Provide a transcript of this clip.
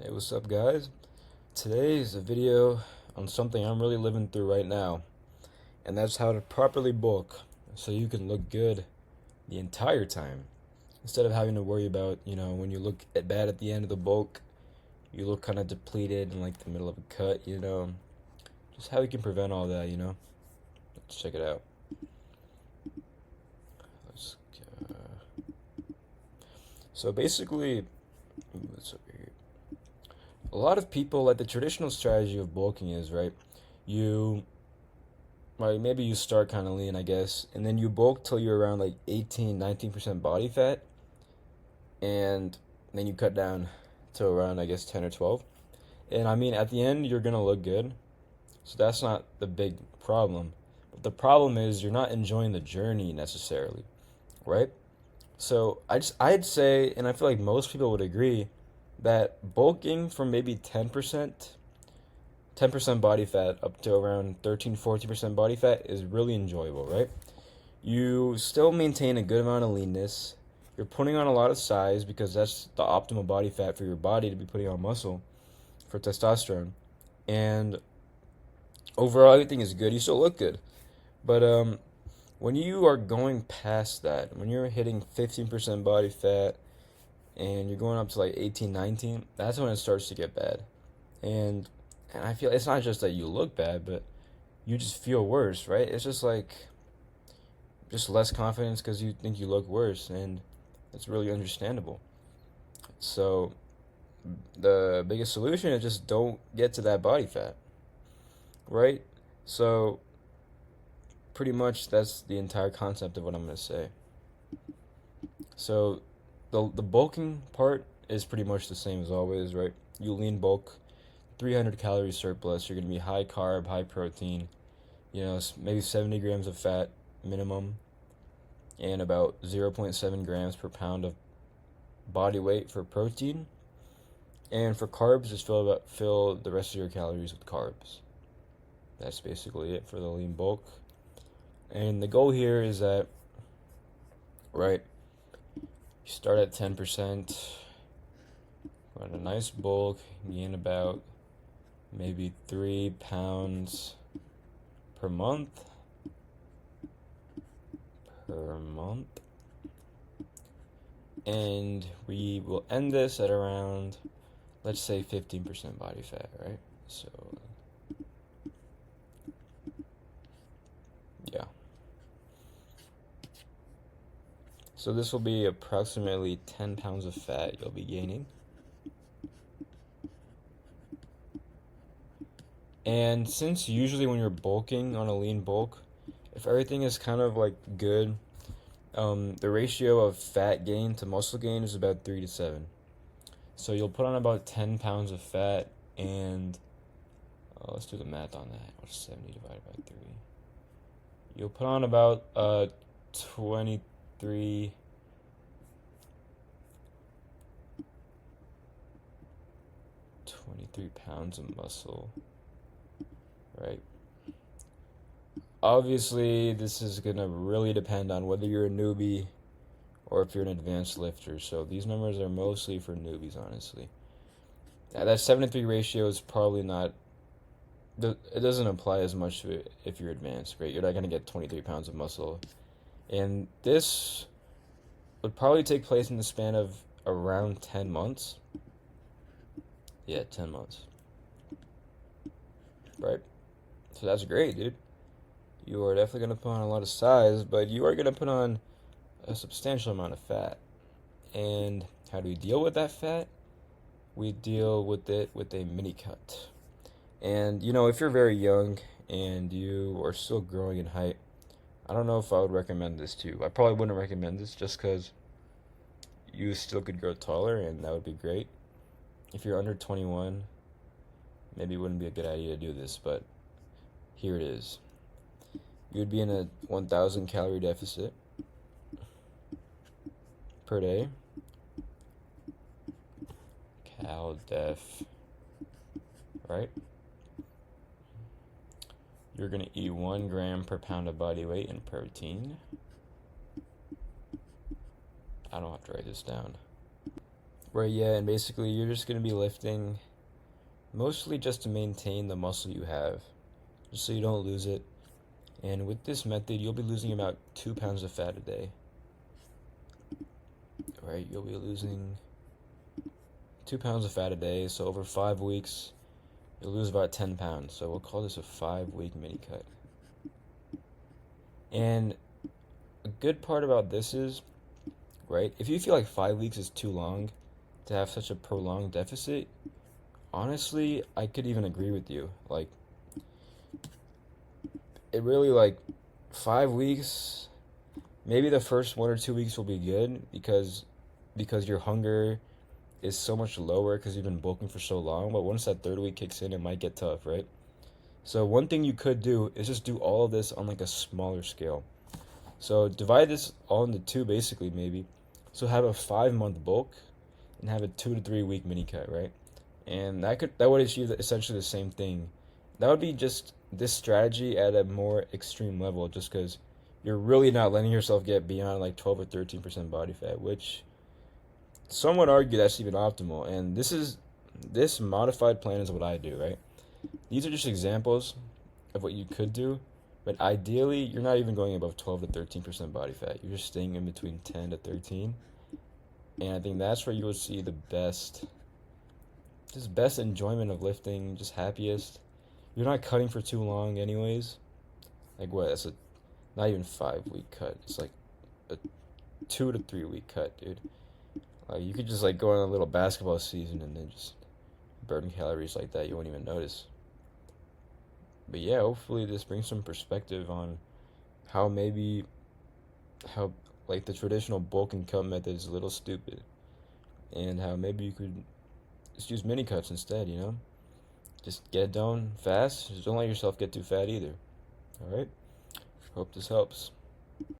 Hey, what's up, guys? Today is a video on something I'm really living through right now, and that's how to properly bulk so you can look good the entire time instead of having to worry about, when you look bad at the end of the bulk, you look kind of depleted in like the middle of a cut. Just how you can prevent all that. Let's check it out. Let's, so basically, let's over here. A lot of people, like the traditional strategy of bulking is, right? You Right, maybe you start kind of lean, I guess, and then you bulk till you're around like 18, 19% body fat, and then you cut down to around, I guess, 10 or 12. And I mean, at the end, you're gonna look good, so that's not the big problem. But the problem is you're not enjoying the journey necessarily, right? So I'd say, and I feel like most people would agree, that bulking from maybe 10% body fat up to around 13, 14% body fat is really enjoyable, right? You still maintain a good amount of leanness. You're putting on a lot of size because that's the optimal body fat for your body to be putting on muscle for testosterone. And overall, everything is good. You still look good. But when you are going past that, when you're hitting 15% body fat and you're going up to like 18, 19, that's when it starts to get bad. And and I feel it's not just that you look bad, but you just feel worse, right? It's just less confidence because you think you look worse, and it's really understandable. So the biggest solution is just don't get to that body fat, right? So pretty much that's the entire concept of what I'm gonna say. So the bulking part is pretty much the same as always, right? You lean bulk, 300 calories surplus. You're gonna be high carb, high protein. Maybe 70 grams of fat minimum, and about 0.7 grams per pound of body weight for protein. And for carbs, just fill the rest of your calories with carbs. That's basically it for the lean bulk. And the goal here is that, right, you start at 10%, run a nice bulk, gain about maybe 3 pounds per month. And we will end this at around, let's say, 15% body fat, right? So, yeah. So this will be approximately 10 pounds of fat you'll be gaining. And since usually when you're bulking on a lean bulk, if everything is kind of like good, the ratio of fat gain to muscle gain is about 3 to 7. So you'll put on about 10 pounds of fat, and let's do the math on that. What's 70 divided by 3? You'll put on about 23 pounds of muscle, right? Obviously, this is going to really depend on whether you're a newbie or if you're an advanced lifter. So these numbers are mostly for newbies, honestly. That 7 to 3 ratio is probably not, it doesn't apply as much if you're advanced, right? You're not going to get 23 pounds of muscle. And this would probably take place in the span of around 10 months. Yeah, 10 months. Right? So that's great, dude. You are definitely going to put on a lot of size, but you are going to put on a substantial amount of fat. And how do we deal with that fat? We deal with it with a mini cut. And if you're very young and you are still growing in height, I don't know if I would recommend this to you. I probably wouldn't recommend this just because you still could grow taller, and that would be great. If you're under 21, maybe it wouldn't be a good idea to do this, but here it is. You would be in a 1,000 calorie deficit per day. Cal def, right? You're going to eat 1 gram per pound of body weight in protein. I don't have to write this down. Right, yeah, and basically you're just gonna be lifting mostly just to maintain the muscle you have, just so you don't lose it. And with this method, you'll be losing about 2 pounds of fat a day. Right, you'll be losing 2 pounds of fat a day, so over 5 weeks, you'll lose about 10 pounds. So we'll call this a 5 week mini cut. And a good part about this is, right, if you feel like 5 weeks is too long to have such a prolonged deficit, honestly, I could even agree with you. Like, it really, like, 5 weeks, maybe the first 1 or 2 weeks will be good because your hunger is so much lower because you've been bulking for so long. But once that third week kicks in, it might get tough, right? So one thing you could do is just do all of this on like a smaller scale. So divide this all into two, basically, maybe. So have a 5 month bulk and have a 2 to 3 week mini cut, right? And that would achieve essentially the same thing. That would be just this strategy at a more extreme level, just because you're really not letting yourself get beyond like 12 or 13% body fat, which some would argue that's even optimal. And this modified plan is what I do, right? These are just examples of what you could do, but ideally, you're not even going above 12 to 13% body fat. You're just staying in between 10 to 13. And I think that's where you will see the best enjoyment of lifting, just happiest. You're not cutting for too long, anyways. Like, what? That's not even 5 week cut. It's like a 2 to 3 week cut, dude. You could just like go on a little basketball season and then just burn calories like that. You won't even notice. But yeah, hopefully this brings some perspective on how maybe how like the traditional bulk and cut method is a little stupid, and how maybe you could just use mini cuts instead. Just get it done fast. Just don't let yourself get too fat either. All right. Hope this helps.